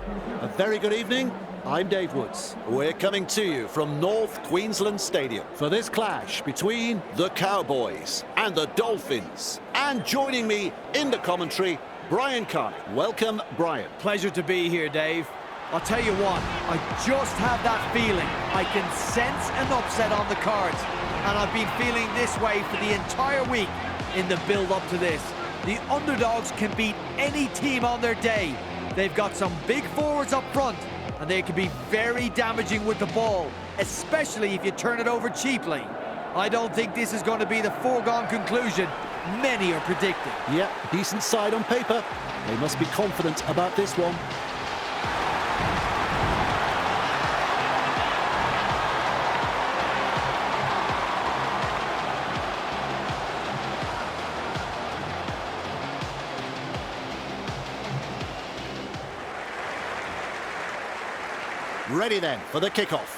A very good evening. I'm Dave Woods. We're coming to you from North Queensland Stadium for this clash between the Cowboys and the Dolphins. And joining me in the commentary, Brian Carney. Welcome, Brian. Pleasure to be here, Dave. I'll tell you what, I just have that feeling. I can sense an upset on the cards. And I've been feeling this way for the entire week in the build-up to this. The underdogs can beat any team on their day. They've got some big forwards up front, and they can be very damaging with the ball, especially if you turn it over cheaply. I don't think this is going to be the foregone conclusion many are predicting. Yeah, decent side on paper. They must be confident about this one. Ready then for the kickoff.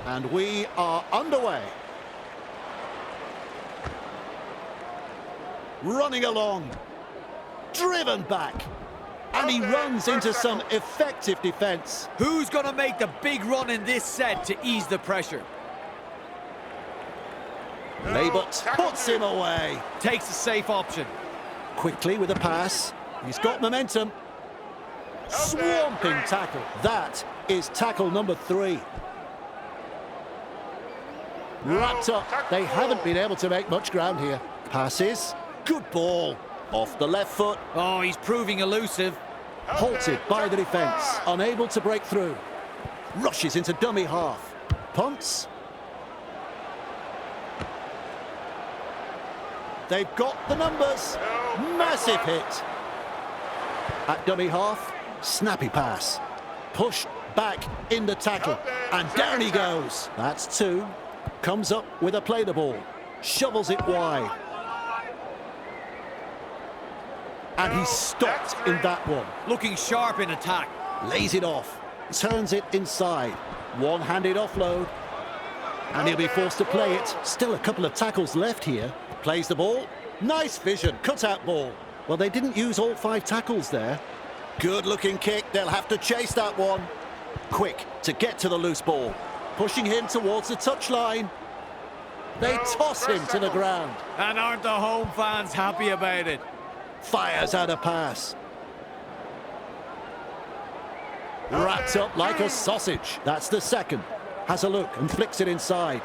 And we are underway. Running along. Driven back. And he runs into some effective defence. Who's going to make the big run in this set to ease the pressure? Laybot puts him away. Takes a safe option. Quickly with a pass. He's got momentum. Swamping tackle. That is tackle number 3. Wrapped up. They haven't been able to make much ground here. Passes. Good ball. Off the left foot. Oh, he's proving elusive. Halted by the defence. Unable to break through. Rushes into dummy half. Punts. They've got the numbers. Massive hit. At dummy half. Snappy pass. Pushed back in the tackle. And down he goes. That's 2. Comes up with a play the ball. Shovels it wide. And he's stopped in that one. Looking sharp in attack. Lays it off. Turns it inside. One-handed offload. And he'll be forced to play it. Still a couple of tackles left here. Plays the ball. Nice vision. Cut-out ball. Well, they didn't use all 5 tackles there. Good-looking kick. They'll have to chase that one. Quick to get to the loose ball. Pushing him towards the touchline. They toss him to the ground. And aren't the home fans happy about it? Fires out a pass. Wrapped up like a sausage. That's the second. Has a look and flicks it inside.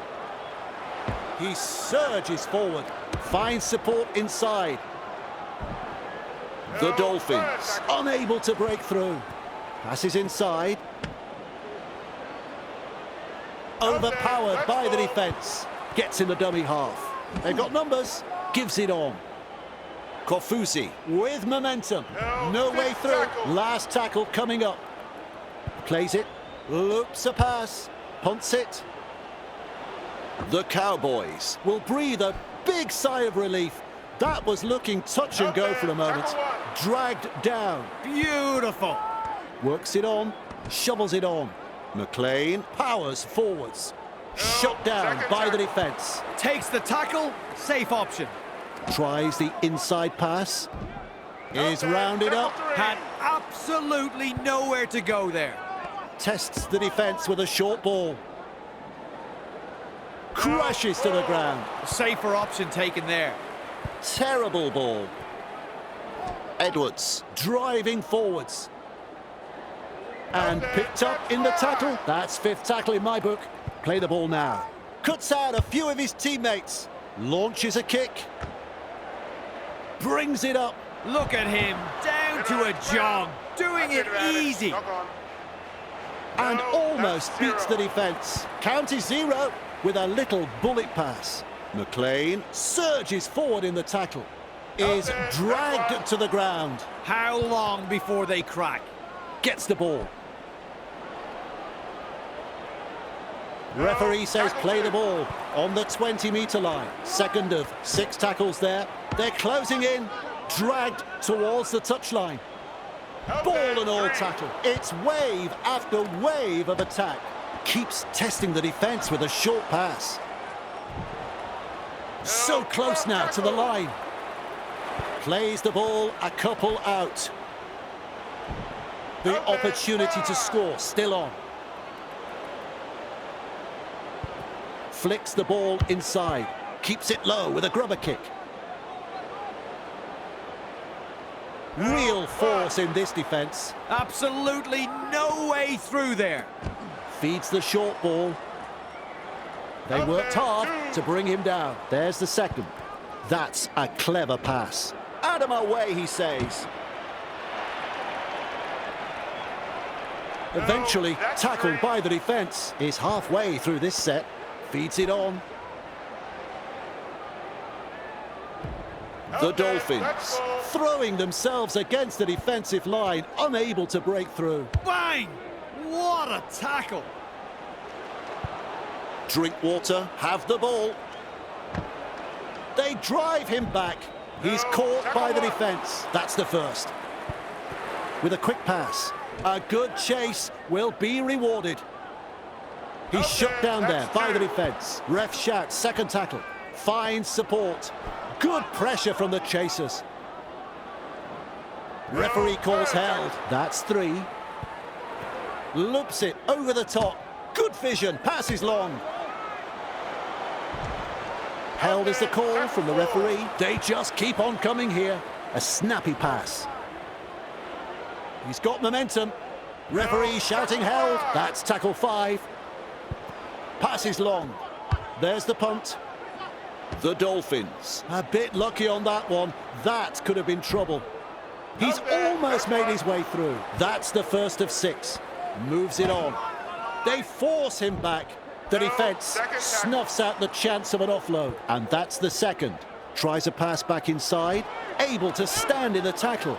He surges forward. Finds support inside. The Dolphins unable to break through. Passes inside. Overpowered by the defence. Gets in the dummy half. They've got numbers. Gives it on. Kofusi with momentum. No way through. Last tackle coming up. Plays it. Loops a pass. Punts it. The Cowboys will breathe a big sigh of relief. That was looking touch and go for a moment. Dragged down. Beautiful. Works it on. Shovels it on. McLean powers forwards. Shut down by the defence. Takes the tackle. Safe option. Tries the inside pass. Is rounded up. Had absolutely nowhere to go there. Tests the defence with a short ball. Crashes to the ground. Safer option taken there. Terrible ball. Edwards driving forwards. And picked up in the tackle. That's 5th tackle in my book. Play the ball now. Cuts out a few of his teammates. Launches a kick. Brings it up. Look at him, down to a jog, doing it easy. And almost beats the defence. Count is 0 with a little bullet pass. McLean surges forward in the tackle. Is dragged to the ground. How long before they crack? Gets the ball. Referee says play the ball on the 20-metre line. Second of 6 tackles there. They're closing in. Dragged towards the touchline. Ball and all tackle. It's wave after wave of attack. Keeps testing the defence with a short pass. So close now to the line. Plays the ball a couple out. The opportunity to score still on. Flicks the ball inside. Keeps it low with a grubber kick. Real force in this defence. Absolutely no way through there. Feeds the short ball. They worked hard to bring him down. There's the second. That's a clever pass. Out of my way, he says. Eventually tackled by the defence. Is halfway through this set. Feeds it on. The Dolphins throwing themselves against the defensive line, unable to break through. Bang! What a tackle! Drinkwater have the ball. They drive him back. He's caught by the defence. That's the first. With a quick pass. A good chase will be rewarded. He's shut down there by the defence. Ref shouts second tackle. Finds support. Good pressure from the chasers. Referee calls held. That's 3. Loops it over the top. Good vision. Passes long. Held is the call from the referee. They just keep on coming here. A snappy pass. He's got momentum. Referee shouting held. That's tackle 5. Passes long. There's the punt. The Dolphins. A bit lucky on that one. That could have been trouble. He's almost made his way through. That's the first of 6. Moves it on. They force him back. The defence snuffs out the chance of an offload. And that's the second. Tries a pass back inside. Able to stand in the tackle.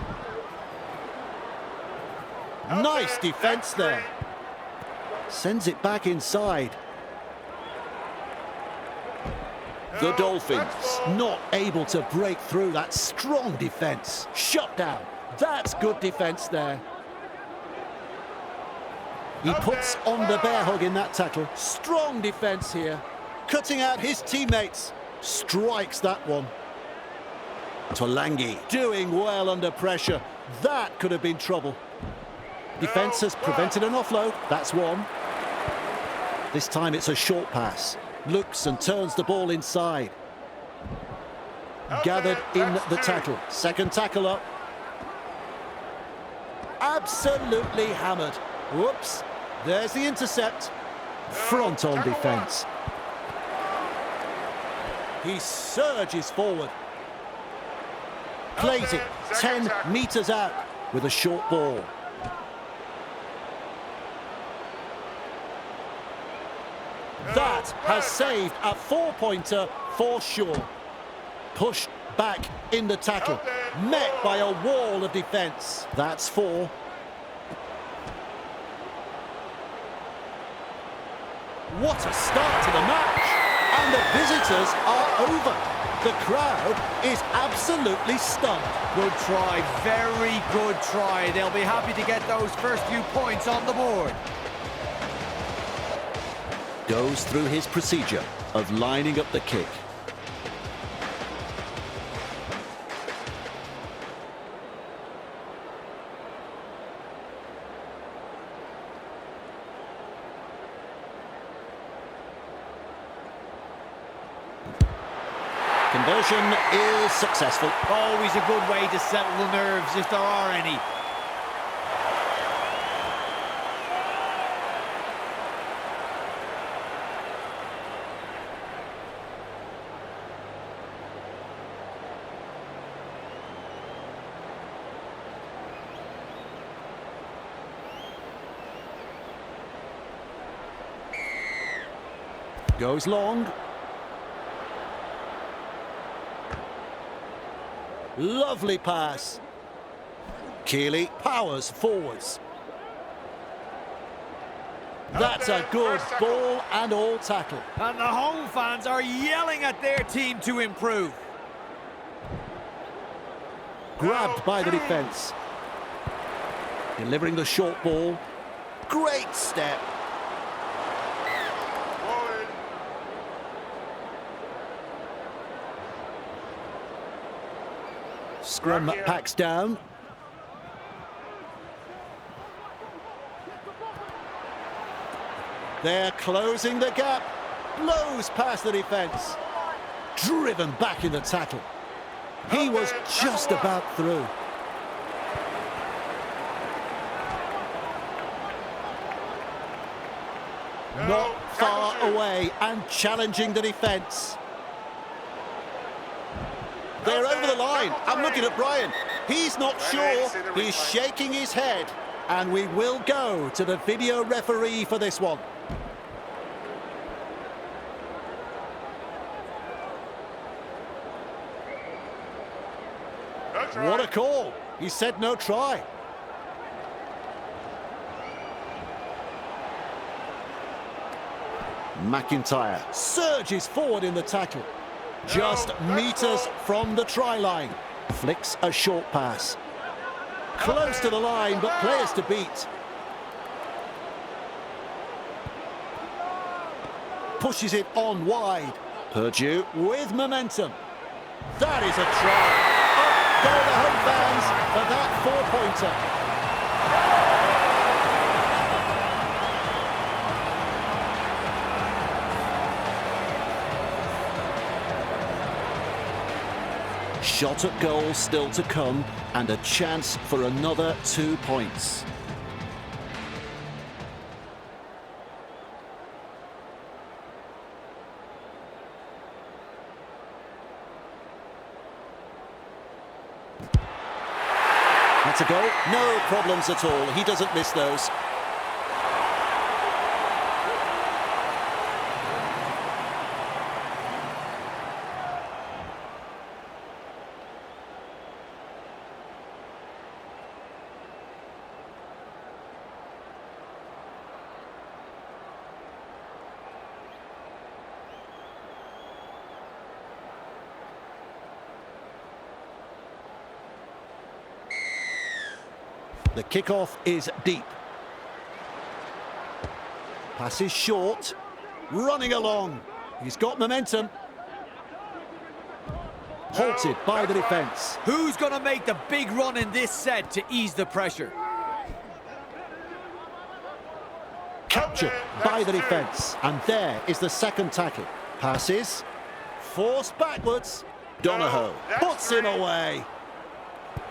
Nice defence there. Sends it back inside. The Dolphins not able to break through that strong defence. Shut down. That's good defence there. He puts on the bear hug in that tackle. Strong defence here. Cutting out his teammates. Strikes that one. Tolangi doing well under pressure. That could have been trouble. Defence has prevented an offload. That's 1. This time it's a short pass. Looks and turns the ball inside. Gathered in the tackle. Second tackle up. Absolutely hammered. Whoops. There's the intercept. Front on defence. He surges forward. Plays it 10 metres out with a short ball. That has saved a 4-pointer for sure. Pushed back in the tackle. Met by a wall of defence. That's 4. What a start to the match. And the visitors are over. The crowd is absolutely stunned. Good try, very good try. They'll be happy to get those first few points on the board. Goes through his procedure of lining up the kick. Conversion is successful. Always a good way to settle the nerves if there are any. Goes long. Lovely pass. Keeley powers forwards. That's a good ball and all tackle. And the home fans are yelling at their team to improve. Grabbed by the defence. Delivering the short ball. Great step. Scrum packs down. They're closing the gap. Blows past the defence. Driven back in the tackle. He was just about through. Not far away and challenging the defence. They're over the line. I'm looking at Brian. He's not sure. He's shaking his head. And we will go to the video referee for this one. What a call. He said no try. McIntyre surges forward in the tackle. Just meters from the try line. Flicks a short pass. Close to the line, but players to beat. Pushes it on wide. Purdue with momentum. That is a try. Up go the home fans for that four-pointer. Shot at goal still to come, and a chance for another 2 points. That's a goal. No problems at all. He doesn't miss those. The kickoff is deep. Pass is short. Running along. He's got momentum. Halted by the defence. Who's going to make the big run in this set to ease the pressure? Captured by the defence. And there is the second tackle. Passes. Forced backwards. Donahoe puts him away.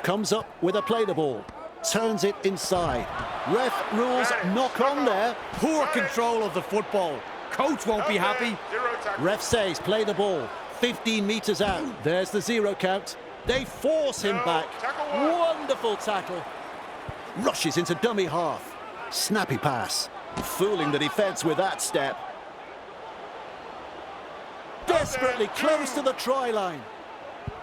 Comes up with a play the ball. Turns it inside. Ref rules knock on there. Poor control of the football. Coach won't be happy. Ref says play the ball. 15 metres out. There's the zero count. They force him back. Wonderful tackle. Rushes into dummy half. Snappy pass. Fooling the defence with that step. Desperately close to the try line.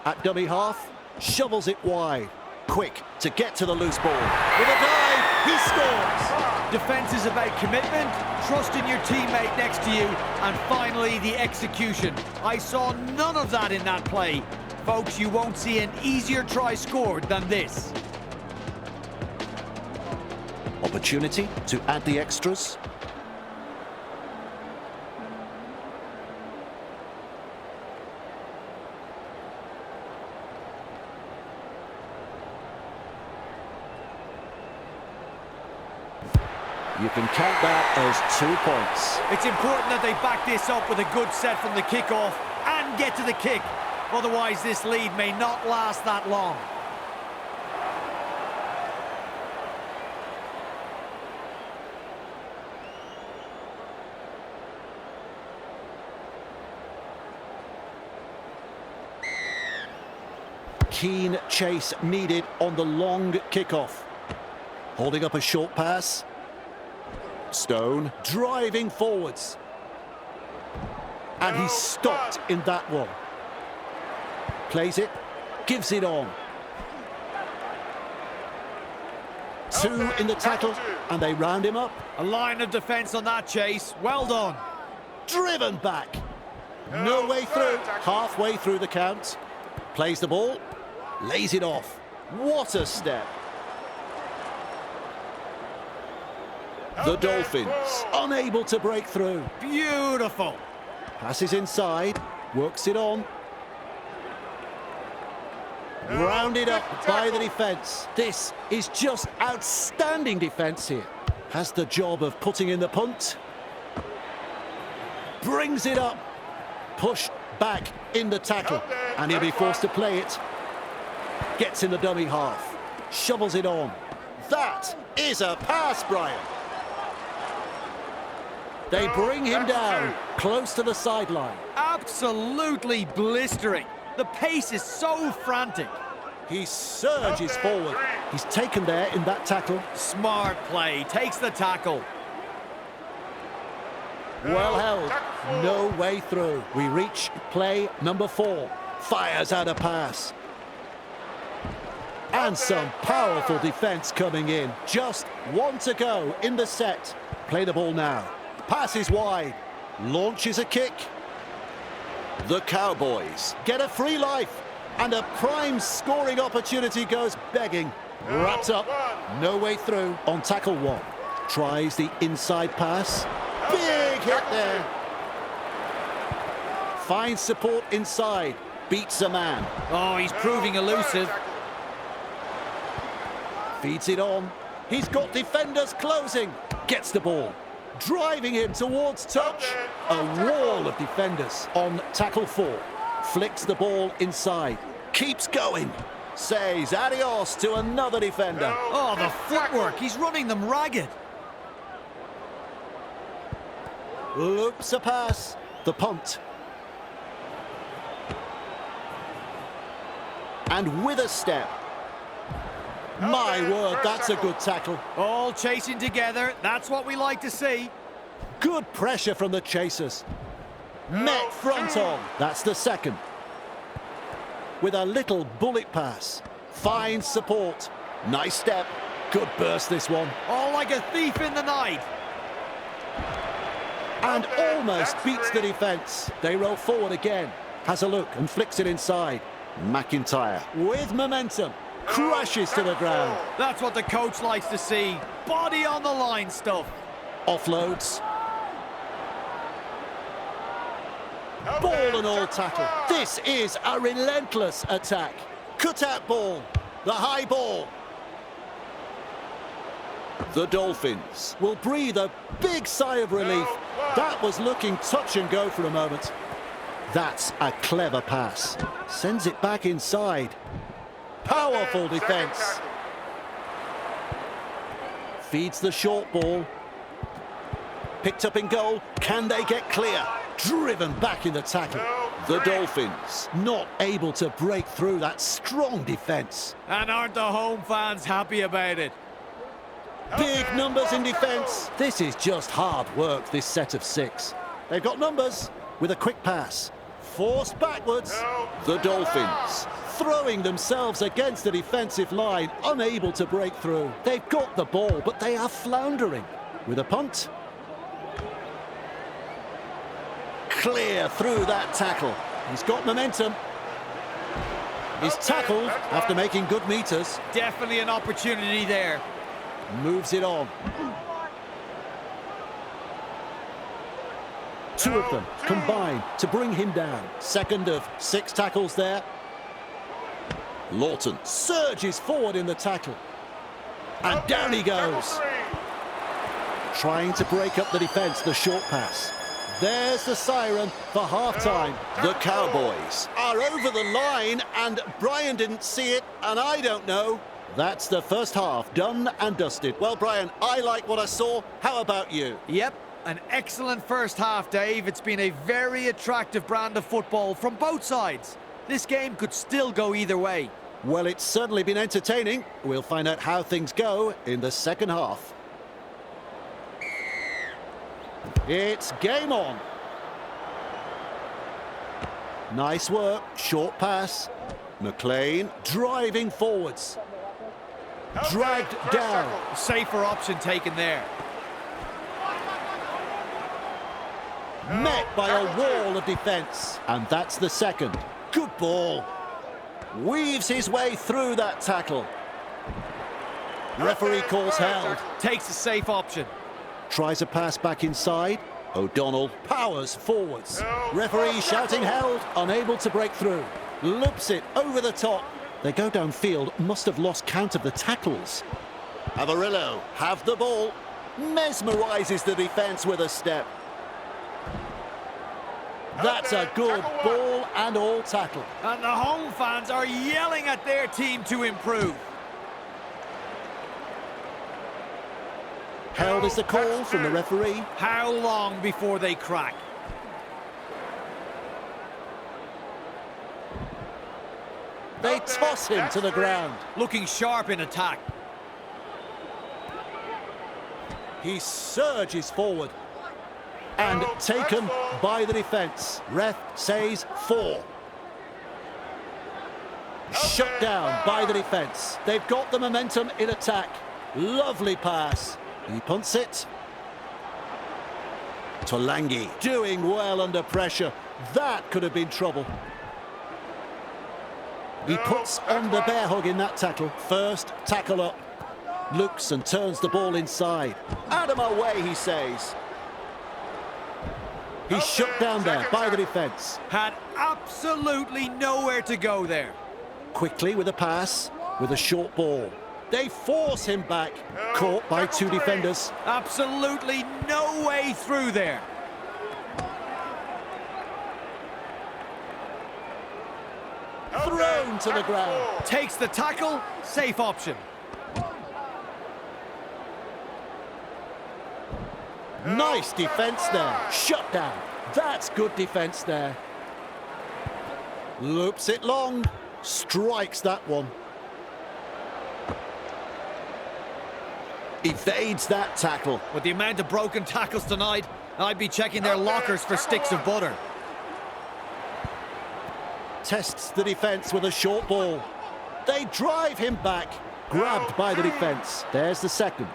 At dummy half, shovels it wide. Quick to get to the loose ball. With a dive, he scores. Defence is about commitment, trusting your teammate next to you, and finally the execution. I saw none of that in that play. Folks, you won't see an easier try scored than this. Opportunity to add the extras. You can count that as 2 points. It's important that they back this up with a good set from the kickoff and get to the kick. Otherwise, this lead may not last that long. Keen chase needed on the long kickoff. Holding up a short pass. Stone driving forwards. And he's stopped in that one. Plays it, gives it on. 2 in the tackle, and they round him up. A line of defence on that chase. Well done. Driven back. No way through. Halfway through the count. Plays the ball. Lays it off. What a step. The Dolphins unable to break through. Beautiful. Passes inside, works it on. Rounded up by the defence. This is just outstanding defence here. Has the job of putting in the punt. Brings it up. Pushed back in the tackle. And he'll be forced to play it. Gets in the dummy half. Shovels it on. That is a pass, Brian. They bring him down, close to the sideline. Absolutely blistering. The pace is so frantic. He surges forward. He's taken there in that tackle. Smart play, takes the tackle. Well held, no way through. We reach play number 4. Fires out a pass. And some powerful defence coming in. Just 1 to go in the set. Play the ball now. Pass is wide. Launches a kick. The Cowboys get a free life. And a prime scoring opportunity goes begging. Wrapped up. No way through on tackle 1. Tries the inside pass. Big hit there. Finds support inside. Beats a man. Oh, he's proving elusive. Feeds it on. He's got defenders closing. Gets the ball. Driving him towards touch. A wall of defenders on tackle 4. Flicks the ball inside. Keeps going. Says adios to another defender. Oh, the footwork. He's running them ragged. Loops a pass. The punt. And with a step. My word, that's a good tackle. All chasing together. That's what we like to see. Good pressure from the chasers. Met front on. That's the second. With a little bullet pass. Finds support. Nice step. Good burst, this one. Oh, like a thief in the night. And almost beats the defence. They roll forward again. Has a look and flicks it inside. McIntyre with momentum. Crashes to the ground. That's what the coach likes to see. Body on the line stuff. Offloads. Ball and all tackle. This is a relentless attack. Cut-out ball. The high ball. The Dolphins will breathe a big sigh of relief. That was looking touch and go for a moment. That's a clever pass. Sends it back inside. Powerful defence. Feeds the short ball. Picked up in goal. Can they get clear? Driven back in the tackle. The Dolphins not able to break through that strong defence. And aren't the home fans happy about it? Big numbers in defence. This is just hard work, this set of 6. They've got numbers with a quick pass. Forced backwards. The Dolphins throwing themselves against the defensive line, unable to break through. They've got the ball, but they are floundering. With a punt. Clear through that tackle. He's got momentum. He's tackled after making good meters. Definitely an opportunity there. Moves it on. 2 of them combine to bring him down. Second of 6 tackles there. Lawton surges forward in the tackle. And down he goes. Trying to break up the defence, the short pass. There's the siren for half-time. The Cowboys are over the line, and Brian didn't see it, and I don't know. That's the first half, done and dusted. Well, Brian, I like what I saw. How about you? Yep, an excellent first half, Dave. It's been a very attractive brand of football from both sides. This game could still go either way. Well, it's certainly been entertaining. We'll find out how things go in the second half. It's game on. Nice work, short pass. McLean driving forwards. Dragged down. Safer option taken there. Met by a wall of defence. And that's the second. Good ball. Weaves his way through that tackle. Referee calls held. Takes a safe option. Tries a pass back inside. O'Donnell powers forwards. Referee shouting held, unable to break through. Loops it over the top. They go downfield, must have lost count of the tackles. Avarillo have the ball. Mesmerises the defence with a step. That's a good ball and all tackle. And the home fans are yelling at their team to improve. Held is the call from the referee. How long before they crack? They toss him to the ground. Looking sharp in attack. He surges forward. And taken by the defence. Ref says 4. Shut down by the defence. They've got the momentum in attack. Lovely pass. He punts it. Tolangi doing well under pressure. That could have been trouble. He puts on the bear hug in that tackle. First tackle up. Looks and turns the ball inside. Out of my way, he says. He's shut down there by the defence. Had absolutely nowhere to go there. Quickly with a pass, with a short ball. They force him back. Caught by 2 defenders. Absolutely no way through there. Thrown to the ground. Takes the tackle, safe option. Nice defence there. Shut down. That's good defence there. Loops it long. Strikes that one. Evades that tackle. With the amount of broken tackles tonight, I'd be checking their lockers for sticks of butter. Tests the defence with a short ball. They drive him back. Grabbed by the defence. There's the second.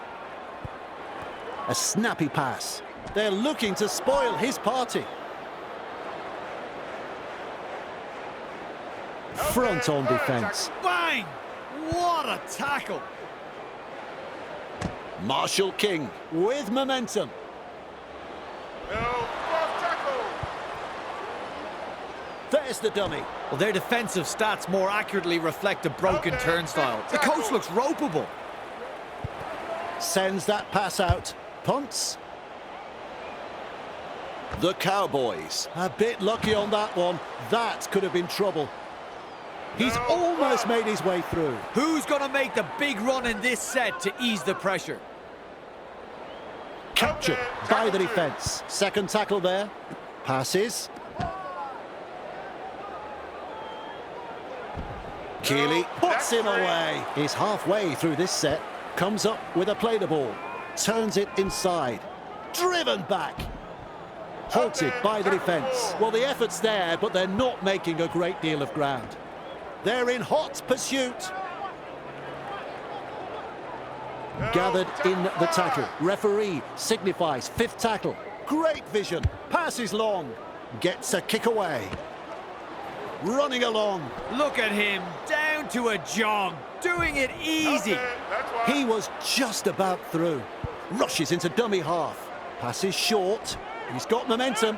A snappy pass. They're looking to spoil his party. Front on defence. Bang! What a tackle! Marshall King with momentum. There's the dummy. Well, their defensive stats more accurately reflect a broken turnstile. The coach looks ropeable. Sends that pass out. Punts. The Cowboys. A bit lucky on that one. That could have been trouble. He's almost made his way through. Who's going to make the big run in this set to ease the pressure? Captured by the defence. Second tackle there. Passes. Keeley puts him away. He's halfway through this set. Comes up with a play the ball. Turns it inside. Driven back. Halted by the defence. Well, the effort's there, but they're not making a great deal of ground. They're in hot pursuit. Gathered in the tackle. Referee signifies 5th tackle. Great vision. Passes long. Gets a kick away. Running along. Look at him, down to a jog, doing it easy. He was just about through. Rushes into dummy half. Passes short. He's got momentum.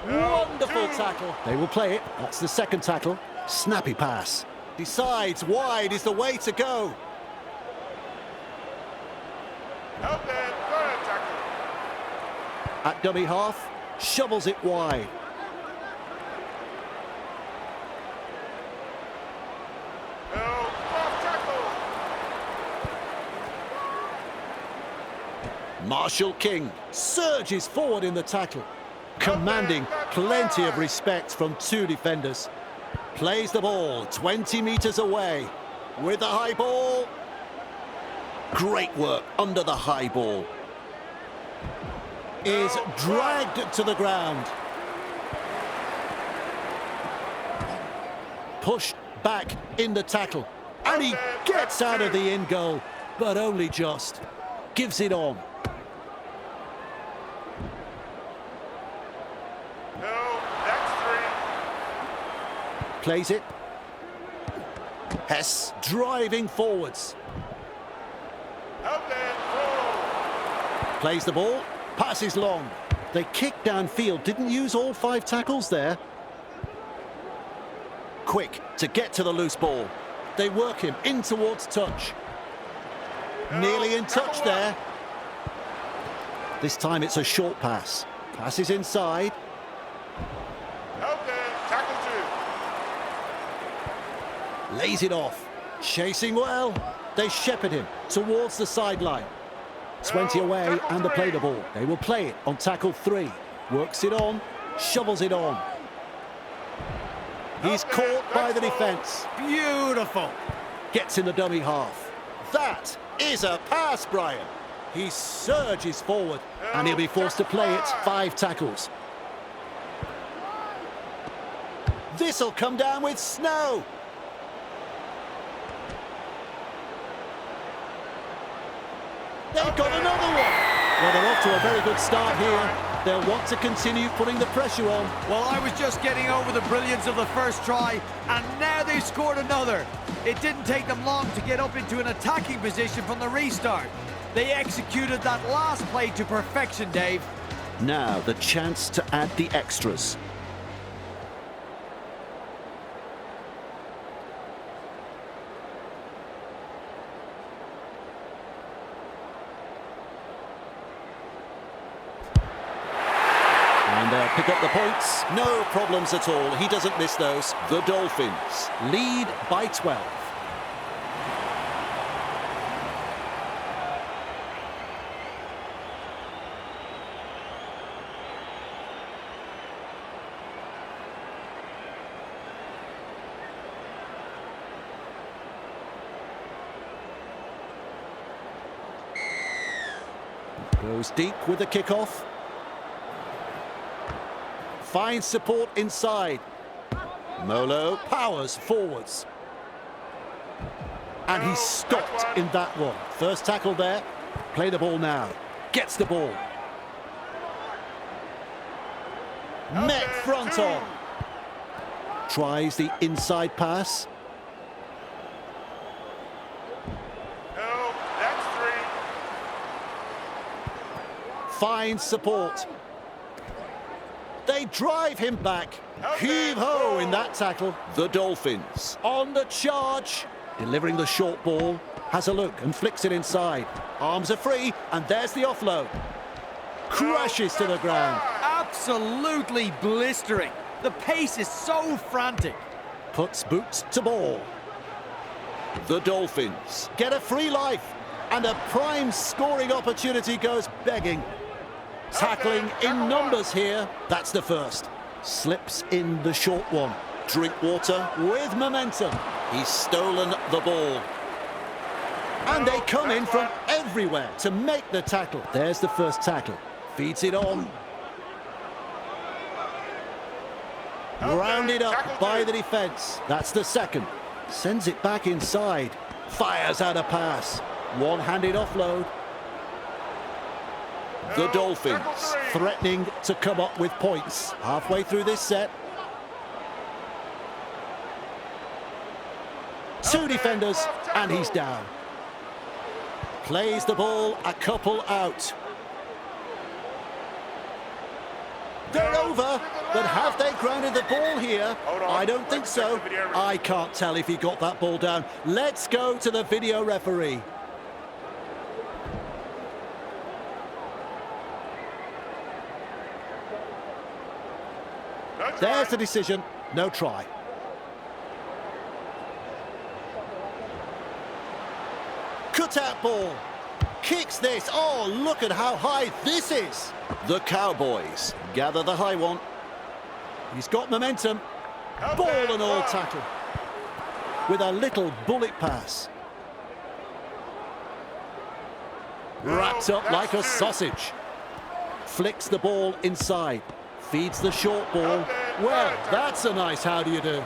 Wonderful tackle. They will play it. That's the second tackle. Snappy pass. Decides wide is the way to go. At dummy half, shovels it wide. Marshall King surges forward in the tackle, commanding plenty of respect from 2 defenders. Plays the ball 20 metres away with the high ball. Great work under the high ball. Is dragged to the ground. Pushed back in the tackle. And he gets out of the in goal, but only just. Gives it on. Plays it. Hess driving forwards. Plays the ball, passes long. They kicked downfield, didn't use all 5 tackles there. Quick to get to the loose ball. They work him in towards touch. Nearly in touch there. This time it's a short pass. Passes inside. Okay, tackle 2. Lays it off. Chasing well. They shepherd him towards the sideline. 20 away and they play the ball. They will play it on tackle 3. Works it on. Shovels it on. He's caught by the defence. Beautiful. Gets in the dummy half. That is a pass, Brian. He surges forward and he'll be forced to play it. 5 tackles. This'll come down with snow. They've got another one. Well, they're off to a very good start here. They'll want to continue putting the pressure on. Well, I was just getting over the brilliance of the first try, and now they've scored another. It didn't take them long to get up into an attacking position from the restart. They executed that last play to perfection, Dave. Now the chance to add the extras. And they'll pick up the points. No problems at all. He doesn't miss those. The Dolphins lead by 12. Goes deep with the kickoff. Finds support inside. Molo powers forwards. And he's stopped in that one. First tackle there. Play the ball now. Gets the ball. Met front on. Tries the inside pass. No, that's 3. Finds support. They drive him back. Heave-ho in that tackle. The Dolphins on the charge. Delivering the short ball. Has a look and flicks it inside. Arms are free, and there's the offload. Crashes to the ground. Absolutely blistering. The pace is so frantic. Puts boots to ball. The Dolphins get a free life, and a prime scoring opportunity goes begging. Tackling in numbers here. That's the first. Slips in the short one. Drinkwater with momentum. He's stolen the ball. And they come in from everywhere to make the tackle. There's the first tackle. Feeds it on. Rounded up by the defence. That's the second. Sends it back inside. Fires out a pass. One-handed offload. The Dolphins threatening to come up with points halfway through this set. 2 defenders and he's down. Plays the ball a couple out. They're over, but have they grounded the ball here? I don't think so. I can't tell if he got that ball down. Let's go to the video referee. There's the decision. No try. Cut-out ball. Kicks this. Oh, look at how high this is. The Cowboys gather the high one. He's got momentum. Ball and all tackle. With a little bullet pass. Wrapped up like a sausage. Flicks the ball inside. Feeds the short ball. Well, that's a nice how do you do.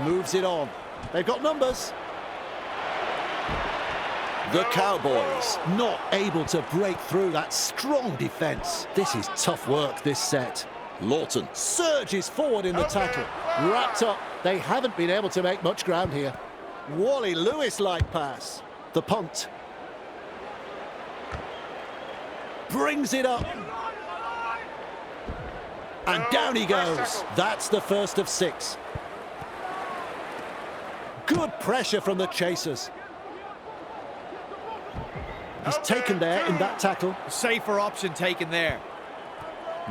Moves it on. They've got numbers. The Cowboys not able to break through that strong defence. This is tough work, this set. Lawton surges forward in the tackle. Wrapped up. They haven't been able to make much ground here. Wally Lewis-like pass. The punt. Brings it up. And down he goes. That's the first of 6. Good pressure from the chasers. He's taken there in that tackle. Safer option taken there.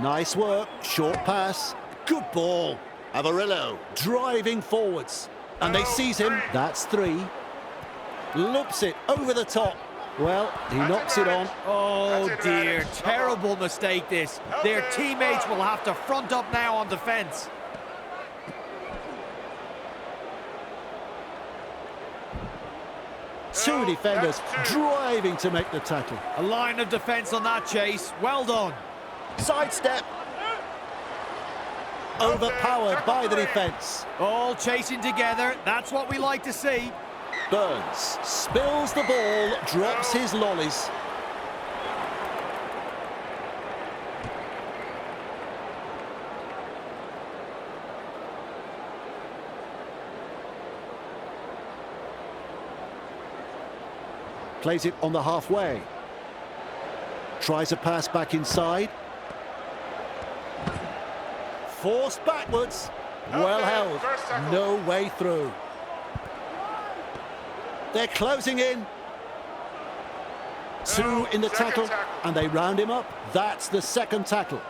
Nice work. Short pass. Good ball. Avarillo driving forwards. And they seize him. That's 3. Loops it over the top. Well, he knocks it on. Oh dear, terrible mistake this. Their teammates will have to front up now on defence. Two defenders driving to make the tackle. A line of defence on that chase. Well done. Sidestep. Overpowered by the defence. All chasing together. That's what we like to see. Burns spills the ball, drops his lollies. Plays it on the halfway. Tries a pass back inside. Forced backwards. Well held. No way through. They're closing in. 2 in the tackle, and they round him up. That's the second tackle.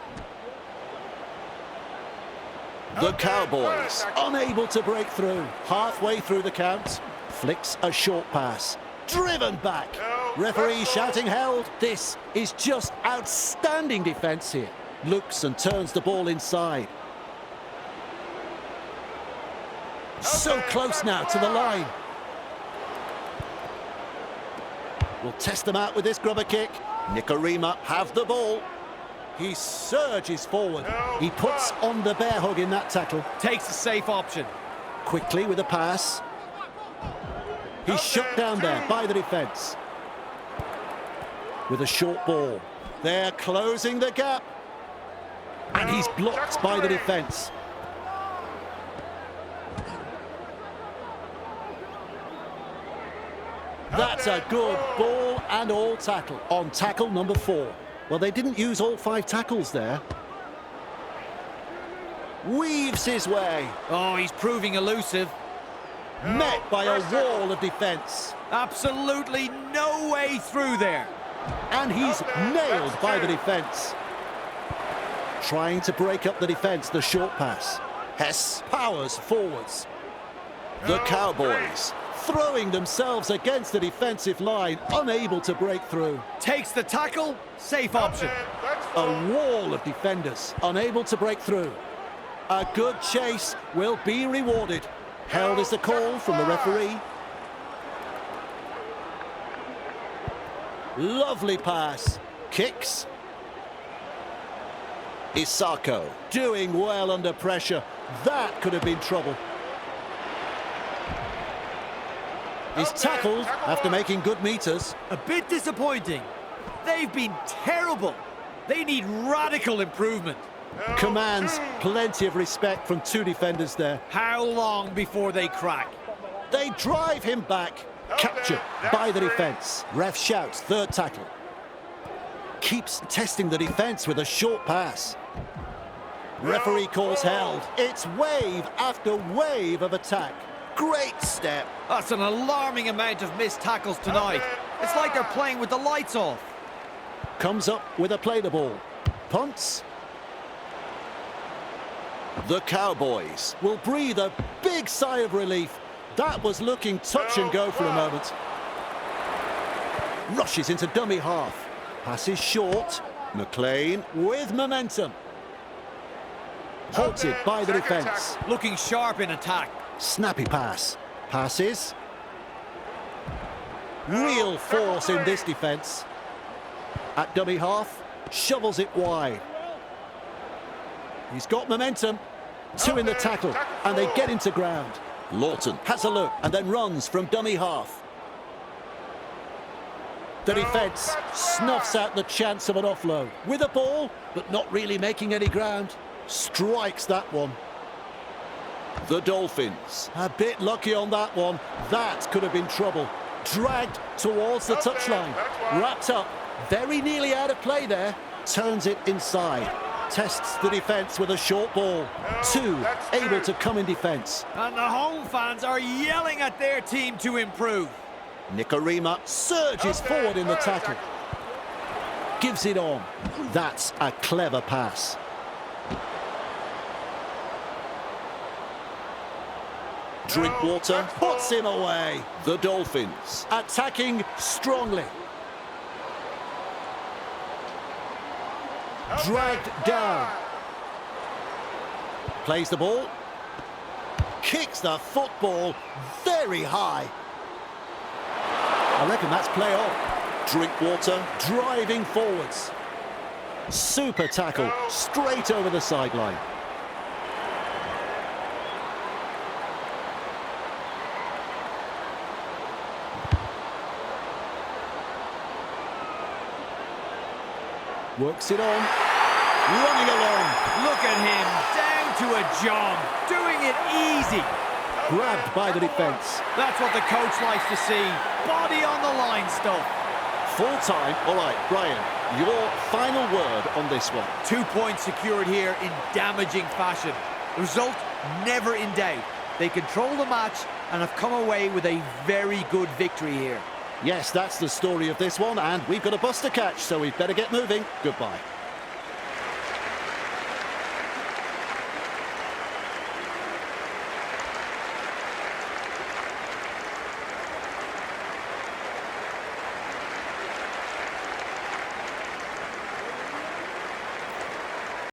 The Cowboys unable to break through. Halfway through the count, flicks a short pass. Driven back. Referee shouting held. This is just outstanding defence here. Looks and turns the ball inside. So close now to the line. We'll test them out with this grubber kick. Nicarima have the ball. He surges forward. He puts on the bear hug in that tackle. Takes a safe option. Quickly with a pass. He's shut down there by the defence. With a short ball. They're closing the gap. And he's blocked by the defence. That's a good ball and all tackle on tackle number 4. Well, they didn't use all 5 tackles there. Weaves his way. Oh, he's proving elusive. Met by a wall of defence. Absolutely no way through there. And he's nailed by the defence. Trying to break up the defence, the short pass. Hess powers forwards. The Cowboys throwing themselves against the defensive line, unable to break through. Takes the tackle, safe option. A wall of defenders, unable to break through. A good chase will be rewarded. Held is the call from the referee. Lovely pass. Kicks. Isako doing well under pressure. That could have been trouble. He's tackled after making good meters. A bit disappointing. They've been terrible. They need radical improvement. Commands plenty of respect from 2 defenders there. How long before they crack? They drive him back. Captured by the defence. Ref shouts, 3rd tackle. Keeps testing the defence with a short pass. Referee calls held. It's wave after wave of attack. Great step. That's an alarming amount of missed tackles tonight. It's like they're playing with the lights off. Comes up with a play the ball. Punts. The Cowboys will breathe a big sigh of relief. That was looking touch and go for a moment. Rushes into dummy half. Passes short. McLean with momentum. Halted by the defence. Looking sharp in attack. Snappy pass. Passes. Real force in this defence. At dummy half. Shovels it wide. He's got momentum. 2 in the tackle. And they get into ground. Lawton has a look and then runs from dummy half. The defence snuffs out the chance of an offload. With a ball, but not really making any ground. Strikes that one. The Dolphins, a bit lucky on that one. That could have been trouble. Dragged towards the touchline. Wrapped up Very nearly out of play there. Turns it inside. Tests the defence with a short ball. Two able to come in defence. And the home fans are yelling at their team to improve. Nikorima surges forward in the tackle. Gives it on. That's a clever pass. Drinkwater puts him away. The Dolphins attacking strongly. Dragged down. Plays the ball. Kicks the football very high. I reckon that's play off. Drinkwater driving forwards. Super tackle straight over the sideline. Works it on. Running along. Look at him, down to a job, doing it easy. Grabbed by the defence. That's what the coach likes to see. Body on the line stuff. Full time. All right, Brian, your final word on this one. 2 points secured here in damaging fashion. Result never in doubt. They control the match and have come away with a very good victory here. Yes, that's the story of this one, and we've got a bus to catch, so we'd better get moving. Goodbye.